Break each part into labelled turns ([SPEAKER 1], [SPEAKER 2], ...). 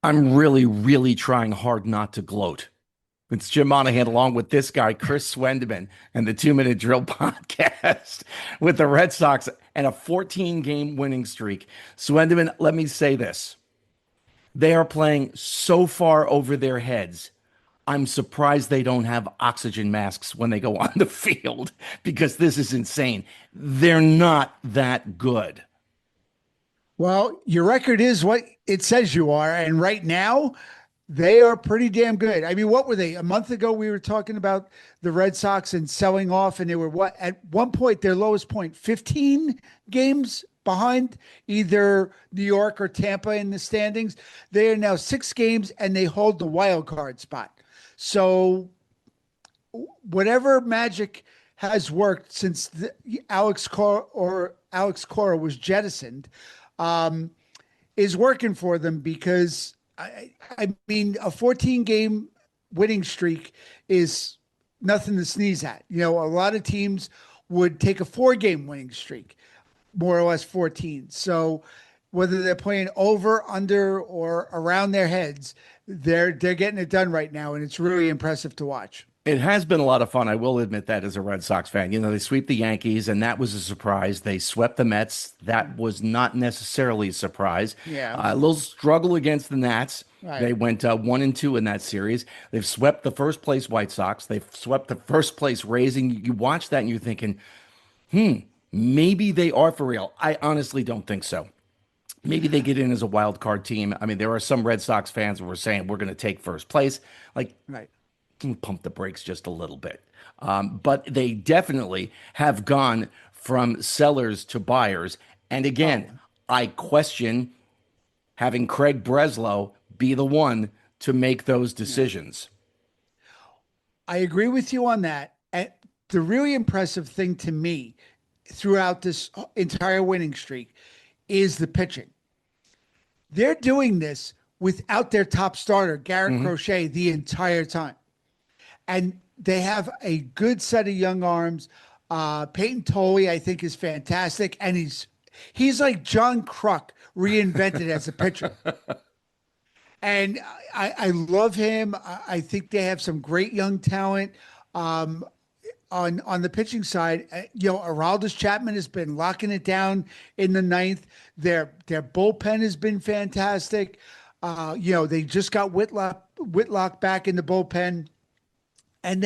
[SPEAKER 1] I'm really, really trying hard not to gloat. It's Jim Monahan along with this guy, Chris Swendeman, and the 2 Minute Drill podcast with the Red Sox and a 14 game winning streak. Swendeman, let me say this. They are playing so far over their heads. I'm surprised they don't have oxygen masks when they go on the field because this is insane. They're not that good.
[SPEAKER 2] Well, your record is what it says you are. And right now, they are pretty damn good. I mean, what were they? A month ago, we were talking about the Red Sox and selling off, and they were what? At one point, their lowest point, 15 games behind either New York or Tampa in the standings. They are now 6 games and they hold the wild card spot. So, whatever magic has worked since Alex Cora was jettisoned um, is working for them because I mean a 14 game winning streak is nothing to sneeze at. You know, a lot of teams would take a 4 game winning streak, more or less 14. So whether they're playing over, under, or around their heads, they're getting it done right now, and it's really impressive to watch.
[SPEAKER 1] It has been a lot of fun. I will admit that as a Red Sox fan. You know, they sweep the Yankees, and that was a surprise. They swept the Mets. That was not necessarily a surprise.
[SPEAKER 2] Yeah,
[SPEAKER 1] A little struggle against the Nats.
[SPEAKER 2] right.
[SPEAKER 1] They went 1-2 in that series. They've swept the first place White Sox. They've swept the first place Rays. And you watch that and you're thinking, maybe they are for real. I honestly don't think so. Maybe they get in as a wild card team. I mean, there are some Red Sox fans who were saying we're going to take first place. Like,
[SPEAKER 2] Right.
[SPEAKER 1] pump the brakes just a little bit. But they definitely have gone from sellers to buyers. And
[SPEAKER 2] Oh,
[SPEAKER 1] again, I question having Craig Breslow be the one to make those
[SPEAKER 2] yeah.
[SPEAKER 1] decisions.
[SPEAKER 2] I agree with you on that. And the really impressive thing to me throughout this entire winning streak is the pitching. They're doing this without their top starter, Garrett
[SPEAKER 1] Mhm.
[SPEAKER 2] Crochet, the entire time. And they have a good set of young arms. Peyton Tolley, I think, is fantastic. And he's like John Kruk reinvented as a pitcher. And I love him. I think they have some great young talent. Um, on the pitching side, you know, Aroldis Chapman has been locking it down in the ninth. Their bullpen has been fantastic. You know, they just got Whitlock back in the bullpen, and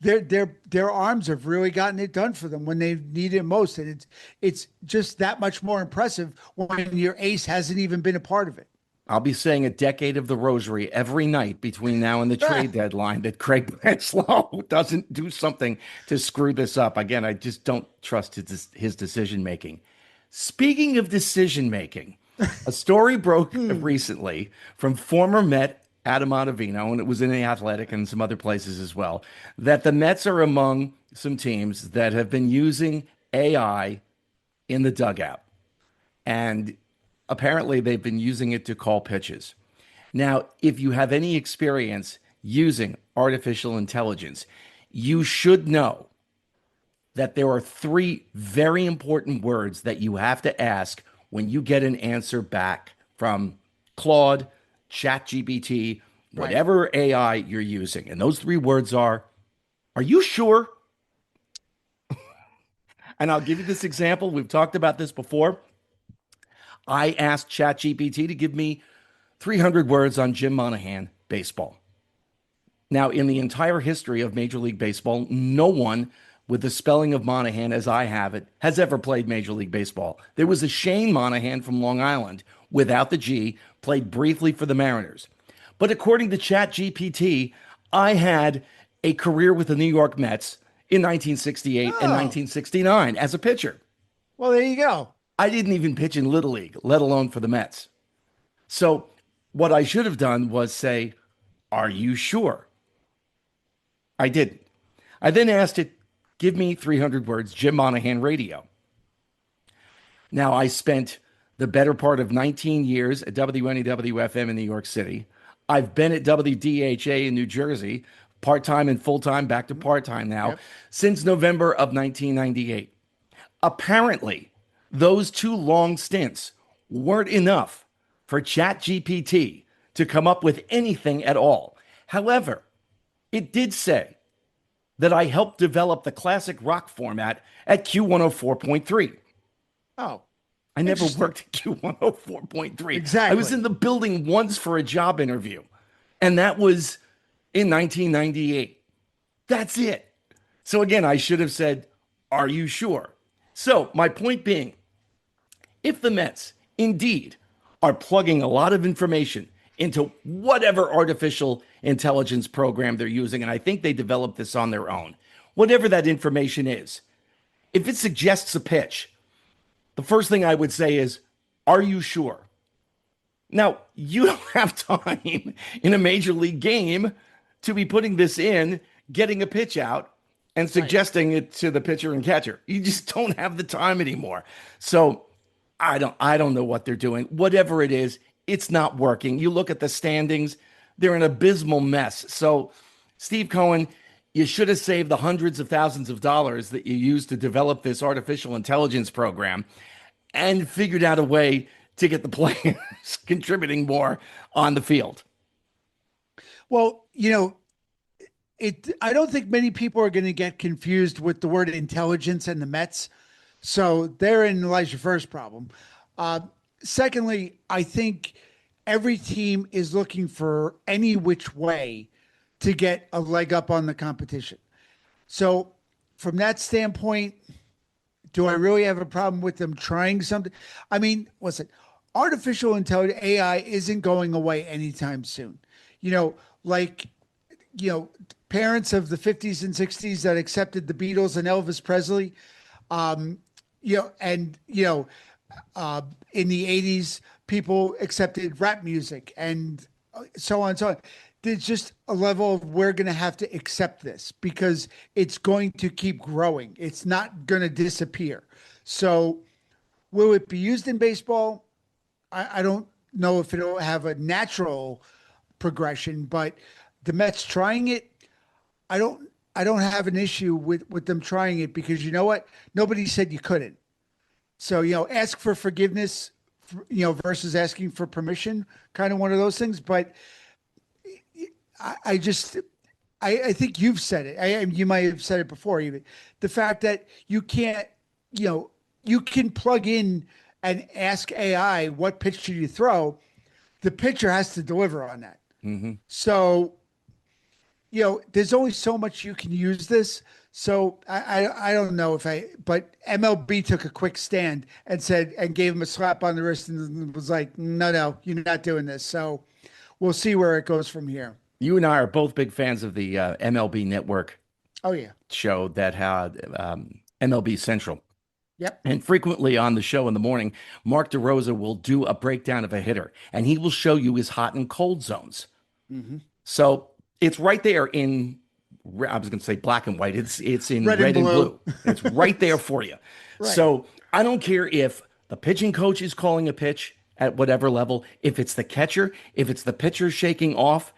[SPEAKER 2] their arms have really gotten it done for them when they need it most. And it's just that much more impressive when your ace hasn't even been a part of it.
[SPEAKER 1] I'll be saying a decade of the rosary every night between now and the trade deadline that Craig Breslow doesn't do something to screw this up. Again, I just don't trust his decision making. Speaking of decision making, a story broke
[SPEAKER 2] Hmm.
[SPEAKER 1] recently from former Met Adam Ottavino, and it was in the Athletic and some other places as well, that the Mets are among some teams that have been using AI in the dugout. And apparently they've been using it to call pitches. Now, if you have any experience using artificial intelligence, you should know that there are three very important words that you have to ask when you get an answer back from Claude, ChatGPT,
[SPEAKER 2] Right.
[SPEAKER 1] whatever AI you're using. And those three words are you sure? And I'll give you this example. We've talked about this before. I asked ChatGPT to give me 300 words on Jim Monahan baseball. Now, in the entire history of Major League Baseball, no one with the spelling of Monahan as I have it has ever played Major League Baseball. There was a Shane Monahan from Long Island without the G, played briefly for the Mariners. But according to ChatGPT, I had a career with the New York Mets in 1968 and
[SPEAKER 2] Oh,
[SPEAKER 1] 1969 as a pitcher.
[SPEAKER 2] well, there you go.
[SPEAKER 1] I didn't even pitch in Little League, let alone for the Mets. So, what I should have done was say, are you sure? I didn't. I then asked it, give me 300 words, Jim Monahan radio. Now, I spent the better part of 19 years at WNEW-FM in New York City. I've been at WDHA in New Jersey, part time and full time, back to part time now,
[SPEAKER 2] Yep.
[SPEAKER 1] since November of 1998. Apparently, those two long stints weren't enough for ChatGPT to come up with anything at all. However, it did say that I helped develop the classic rock format at Q104.3.
[SPEAKER 2] Oh,
[SPEAKER 1] I never
[SPEAKER 2] interesting.
[SPEAKER 1] worked at Q104.3. I was
[SPEAKER 2] Exactly.
[SPEAKER 1] in the building once for a job interview, and that was in 1998. That's it. So again, I should have said, "Are you sure?" So, my point being, if the Mets indeed are plugging a lot of information into whatever artificial intelligence program they're using, and I think they developed this on their own, whatever that information is, if it suggests a pitch, the first thing I would say is, "Are you sure?" Now, you don't have time in a major league game to be putting this in, getting a pitch out, and
[SPEAKER 2] Right.
[SPEAKER 1] suggesting it to the pitcher and catcher. You just don't have the time anymore. So I don't know what they're doing. Whatever it is, it's not working. You look at the standings, they're an abysmal mess. So, Steve Cohen, you should have saved the hundreds of thousands of dollars that you used to develop this artificial intelligence program and figured out a way to get the players contributing more on the field.
[SPEAKER 2] Well, I don't think many people are going to get confused with the word intelligence and the Mets. So therein lies your first problem. Uh, Secondly, I think every team is looking for any which way to get a leg up on the competition. So from that standpoint, do I really have a problem with them trying something? I mean, listen, artificial intelligence AI isn't going away anytime soon. You know, like you know, parents of the 50s and 60s that accepted the Beatles and Elvis Presley, um, and in the 80s, people accepted rap music and so on and so on. There's just a level of we're going to have to accept this because it's going to keep growing. It's not going to disappear. So, will it be used in baseball? I don't know if it'll have a natural progression, but the Mets trying it, I don't I don't have an issue with them trying it because you know what? Nobody said you couldn't. So, ask for forgiveness, versus asking for permission, kind of one of those things. But I just, I think you've said it. You might have said it before, even the fact that you can't, you can plug in and ask AI what pitch should you throw. The pitcher has to deliver on that.
[SPEAKER 1] Mhm.
[SPEAKER 2] So, there's only so much you can use this. So I don't know if but MLB took a quick stand and said, and gave him a slap on the wrist and was like, no, you're not doing this. So we'll see where it goes from here.
[SPEAKER 1] You and I are both big fans of the MLB Network
[SPEAKER 2] Oh, yeah.
[SPEAKER 1] show that had MLB Central.
[SPEAKER 2] Yep.
[SPEAKER 1] And frequently on the show in the morning, Mark DeRosa will do a breakdown of a hitter and he will show you his hot and cold zones.
[SPEAKER 2] Hmm.
[SPEAKER 1] So it's right there in, I was going to say black and white. It's in
[SPEAKER 2] Red and
[SPEAKER 1] red and
[SPEAKER 2] blue.
[SPEAKER 1] blue. It's right there for you.
[SPEAKER 2] Right.
[SPEAKER 1] So I don't care if the pitching coach is calling a pitch at whatever level, if it's the catcher, if it's the pitcher shaking off,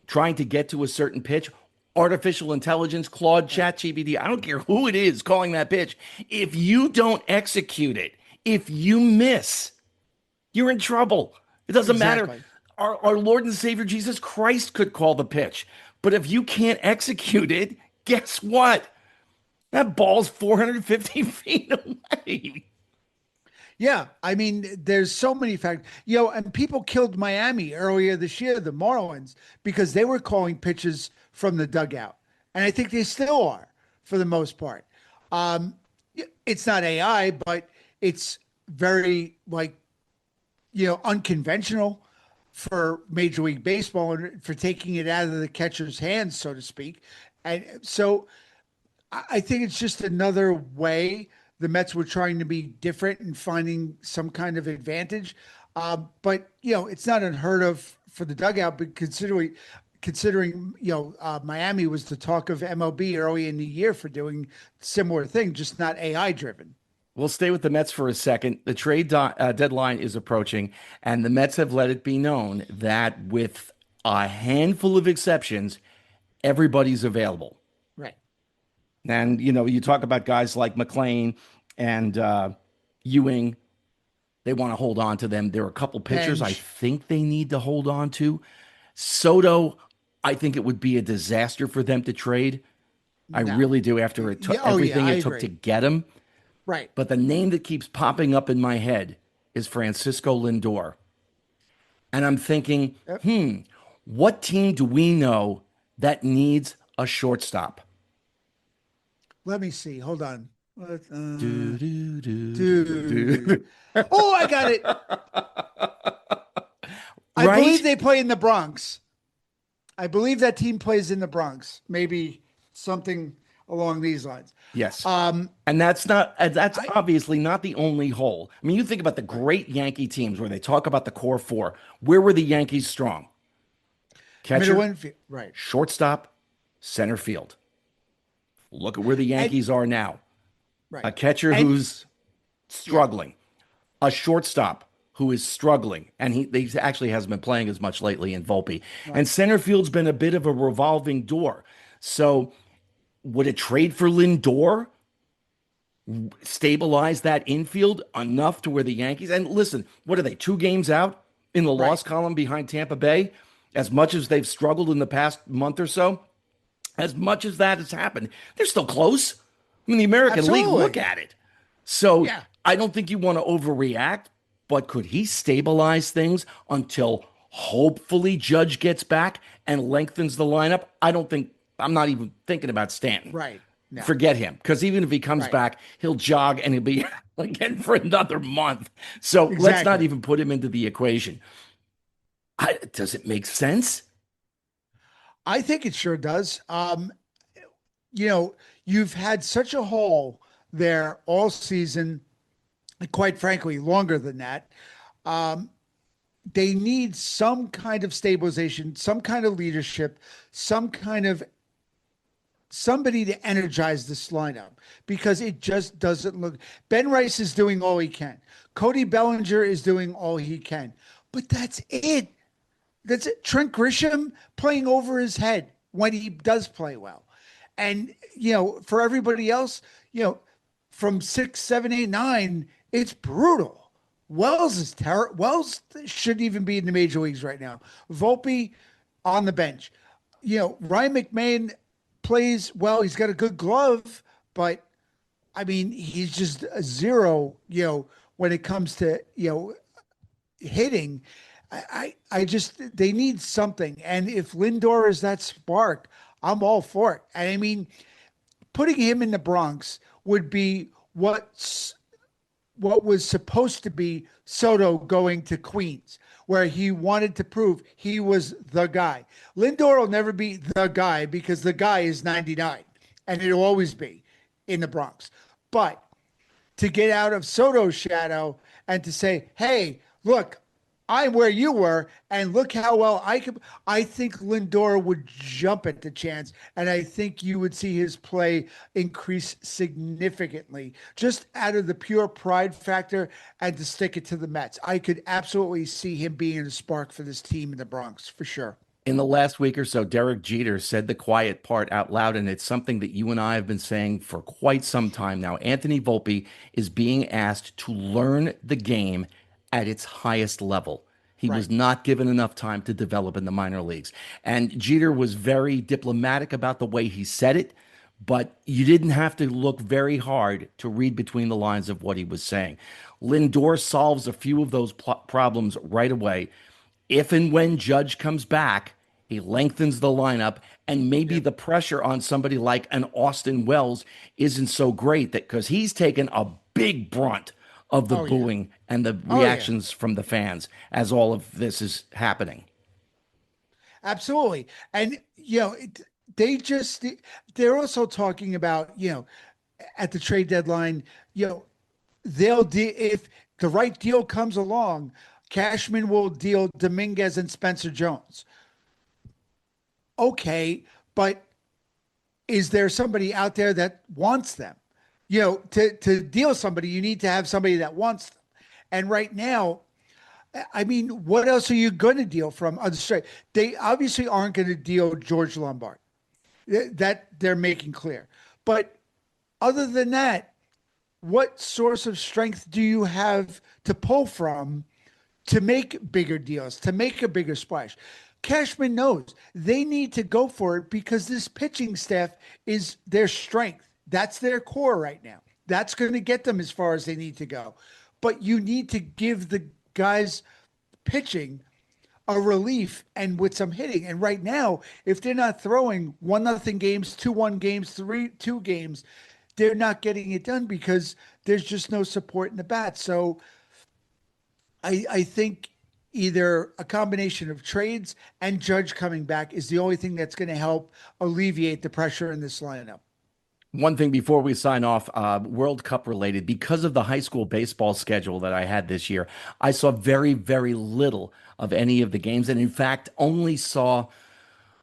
[SPEAKER 1] trying to get to a certain pitch, artificial intelligence, Claude,
[SPEAKER 2] Right.
[SPEAKER 1] ChatGPT, I don't care who it is calling that pitch. If you don't execute it, if you miss, you're in trouble. It doesn't matter.
[SPEAKER 2] Exactly.
[SPEAKER 1] Our Lord and Savior Jesus Christ could call the pitch. But if you can't execute it, guess what? That ball's 450 feet away.
[SPEAKER 2] Yeah, I mean, there's so many factors. And people killed Miami earlier this year, the Marlins, because they were calling pitches from the dugout, and I think they still are for the most part. Um, it's not AI, but it's very unconventional for Major League Baseball and for taking it out of the catcher's hands, so to speak. And so I think it's just another way the Mets were trying to be different and finding some kind of advantage. But it's not unheard of for the dugout. But considering Miami was the talk of MLB early in the year for doing similar thing, just not AI driven.
[SPEAKER 1] We'll stay with the Mets for a second. The deadline is approaching, and the Mets have let it be known that with a handful of exceptions, everybody's available.
[SPEAKER 2] Right.
[SPEAKER 1] And you talk about guys like McLean and Ewing. they want to hold on to them. There are a couple pitchers I
[SPEAKER 2] Bench.
[SPEAKER 1] think they need to hold on to. Soto, I think it would be a disaster for them to trade. I
[SPEAKER 2] No.
[SPEAKER 1] really do after it took
[SPEAKER 2] Yeah. Oh yeah,
[SPEAKER 1] everything
[SPEAKER 2] I
[SPEAKER 1] it took to
[SPEAKER 2] agree.
[SPEAKER 1] get him.
[SPEAKER 2] Right.
[SPEAKER 1] But the name that keeps popping up in my head is Francisco Lindor. And I'm thinking,
[SPEAKER 2] Yep.
[SPEAKER 1] what team do we know that needs a shortstop?
[SPEAKER 2] Let me see. Hold on.
[SPEAKER 1] Do, do, do, do,
[SPEAKER 2] Dude.
[SPEAKER 1] do.
[SPEAKER 2] Oh, I got it. I believe
[SPEAKER 1] Right?
[SPEAKER 2] they play in the Bronx. I believe that team plays in the Bronx. Maybe something along these lines.
[SPEAKER 1] Yes.
[SPEAKER 2] Um,
[SPEAKER 1] And that's
[SPEAKER 2] I
[SPEAKER 1] obviously not the only hole. I mean, you think about the
[SPEAKER 2] right.
[SPEAKER 1] great Yankee teams where they talk about the core four. Where were the Yankees strong?
[SPEAKER 2] Middle
[SPEAKER 1] Catcher,
[SPEAKER 2] infield. Right.
[SPEAKER 1] shortstop, center field. Look at where the
[SPEAKER 2] And
[SPEAKER 1] Yankees are now.
[SPEAKER 2] right.
[SPEAKER 1] A catcher
[SPEAKER 2] And
[SPEAKER 1] who's
[SPEAKER 2] yeah.
[SPEAKER 1] struggling, a shortstop who is struggling, and he actually hasn't been playing as much lately in Volpe. And
[SPEAKER 2] Right.
[SPEAKER 1] center field's been a bit of a revolving door. So would a trade for Lindor stabilize that infield enough to where the Yankees, and listen, what are they, 2 games out in the
[SPEAKER 2] Right.
[SPEAKER 1] loss column behind Tampa Bay? As much as they've struggled in the past month or so, as much as that has happened, they're still close. I mean, the American League, look
[SPEAKER 2] Absolutely.
[SPEAKER 1] at it. So
[SPEAKER 2] Yeah.
[SPEAKER 1] I don't think you want to overreact, but could he stabilize things until hopefully Judge gets back and lengthens the lineup? I don't think, I'm not even thinking about Stanton.
[SPEAKER 2] Right. No.
[SPEAKER 1] Forget him, because even if he comes
[SPEAKER 2] Right.
[SPEAKER 1] back, he'll jog and he'll be again for another month. So let's not
[SPEAKER 2] Exactly.
[SPEAKER 1] even put him into the equation. Does it make sense?
[SPEAKER 2] I think it sure does. You know, you've had such a hole there all season, quite frankly, longer than that. Um, they need some kind of stabilization, some kind of leadership, some kind of somebody to energize this lineup because it just doesn't look. Ben Rice is doing all he can. Cody Bellinger is doing all he can, but that's it. That's it. Trent Grisham playing over his head when he does play well. And, for everybody else, from 6, 7, 8, 9, it's brutal. Wells is terrible. Wells shouldn't even be in the major leagues right now. Volpe on the bench. Ryan McMahon plays well. He's got a good glove, but I mean, he's just a zero, when it comes to, hitting. I just they need something, and if Lindor is that spark, I'm all for it. And I mean, putting him in the Bronx would be what was supposed to be Soto going to Queens, where he wanted to prove he was the guy. Lindor will never be the guy because the guy is 99, and it'll always be in the Bronx. But to get out of Soto's shadow and to say, hey, look, I'm where you were, and look how well I could. I think Lindor would jump at the chance, and I think you would see his play increase significantly just out of the pure pride factor and to stick it to the Mets. I could absolutely see him being a spark for this team in the Bronx for sure.
[SPEAKER 1] In the last week or so, Derek Jeter said the quiet part out loud, and it's something that you and I have been saying for quite some time now. Anthony Volpe is being asked to learn the game at its highest level. He
[SPEAKER 2] Right.
[SPEAKER 1] was not given enough time to develop in the minor leagues. And Jeter was very diplomatic about the way he said it, but you didn't have to look very hard to read between the lines of what he was saying. Lindor solves a few of those problems right away. If and when Judge comes back, he lengthens the lineup, and maybe
[SPEAKER 2] Yep.
[SPEAKER 1] the pressure on somebody like an Austin Wells isn't so great that because he's taken a big brunt of the
[SPEAKER 2] Oh yeah.
[SPEAKER 1] booing and the
[SPEAKER 2] Oh yeah.
[SPEAKER 1] reactions from the fans as all of this is happening.
[SPEAKER 2] Absolutely. And they just they're also talking about, at the trade deadline, if the right deal comes along, Cashman will deal Dominguez and Spencer Jones. Okay, but is there somebody out there that wants them? To deal somebody, you need to have somebody that wants them. And right now, I mean, what else are you going to deal from on the straight? They obviously aren't going to deal George Lombard. That they're making clear. But other than that, what source of strength do you have to pull from to make bigger deals, to make a bigger splash? Cashman knows they need to go for it because this pitching staff is their strength. That's their core right now. That's going to get them as far as they need to go. But you need to give the guys pitching a relief and with some hitting. And right now, if they're not throwing 1-0 games, 2-1 games, 3-2 games, they're not getting it done because there's just no support in the bat. So I think either a combination of trades and Judge coming back is the only thing that's going to help alleviate the pressure in this lineup.
[SPEAKER 1] One thing before we sign off, World Cup related, because of the high school baseball schedule that I had this year, I saw very, very little of any of the games. And in fact, only saw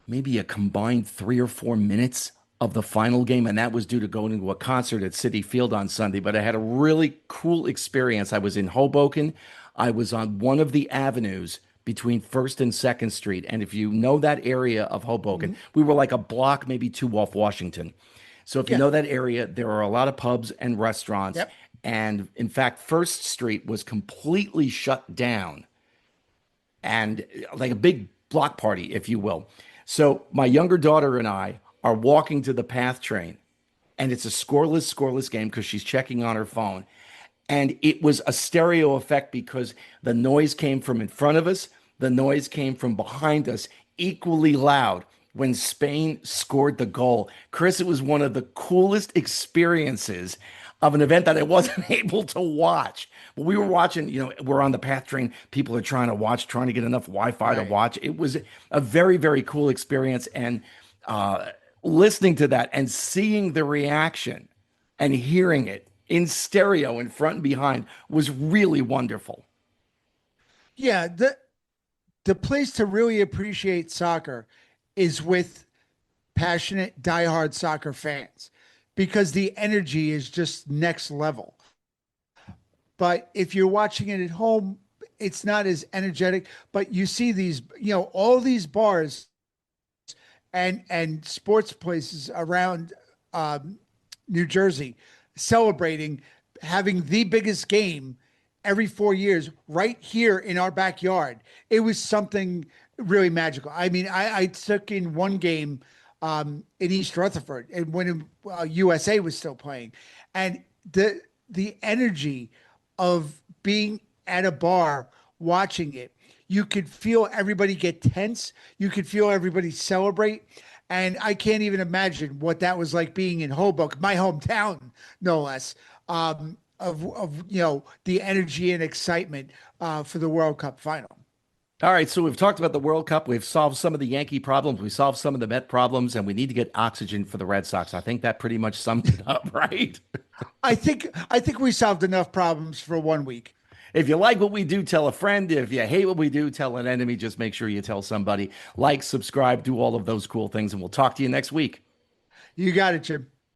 [SPEAKER 1] maybe a combined 3 or 4 minutes of the final game. And that was due to going to a concert at Citi Field on Sunday. But I had a really cool experience. I was in Hoboken. I was on one of the avenues between First and Second Street. And if you know that area of Hoboken,
[SPEAKER 2] Mhm.
[SPEAKER 1] we were like a block, maybe two off Washington. So if you
[SPEAKER 2] Yeah.
[SPEAKER 1] know that area, there are a lot of pubs and restaurants.
[SPEAKER 2] Yep.
[SPEAKER 1] And in fact, First Street was completely shut down and like a big block party, if you will. So my younger daughter and I are walking to the PATH train, and it's a scoreless game because she's checking on her phone. And it was a stereo effect because the noise came from in front of us, the noise came from behind us, equally loud when Spain scored the goal. Chris, it was one of the coolest experiences of an event that I wasn't able to watch. But we were watching, we're on the PATH train. People are trying to watch, trying to get enough Wi-Fi to
[SPEAKER 2] Right.
[SPEAKER 1] watch. It was a very, very cool experience. And listening to that and seeing the reaction and hearing it in stereo in front and behind was really wonderful.
[SPEAKER 2] Yeah. The place to really appreciate soccer is with passionate, diehard soccer fans because the energy is just next level. But if you're watching it at home, it's not as energetic. But you see these, all these bars and sports places around New Jersey celebrating having the biggest game every 4 years right here in our backyard. It was something really magical. I mean, I took in one game in East Rutherford and when USA was still playing, and the energy of being at a bar watching it, you could feel everybody get tense. You could feel everybody celebrate. And I can't even imagine what that was like being in Hoboken, my hometown, no less, of the energy and excitement for the World Cup final.
[SPEAKER 1] All right, so we've talked about the World Cup. We've solved some of the Yankee problems. We solved some of the Met problems, and we need to get oxygen for the Red Sox. I think that pretty much summed it up, right?
[SPEAKER 2] I think we solved enough problems for one week.
[SPEAKER 1] If you like what we do, tell a friend. If you hate what we do, tell an enemy. Just make sure you tell somebody. Like, subscribe, do all of those cool things, and we'll talk to you next week.
[SPEAKER 2] You got it, Jim.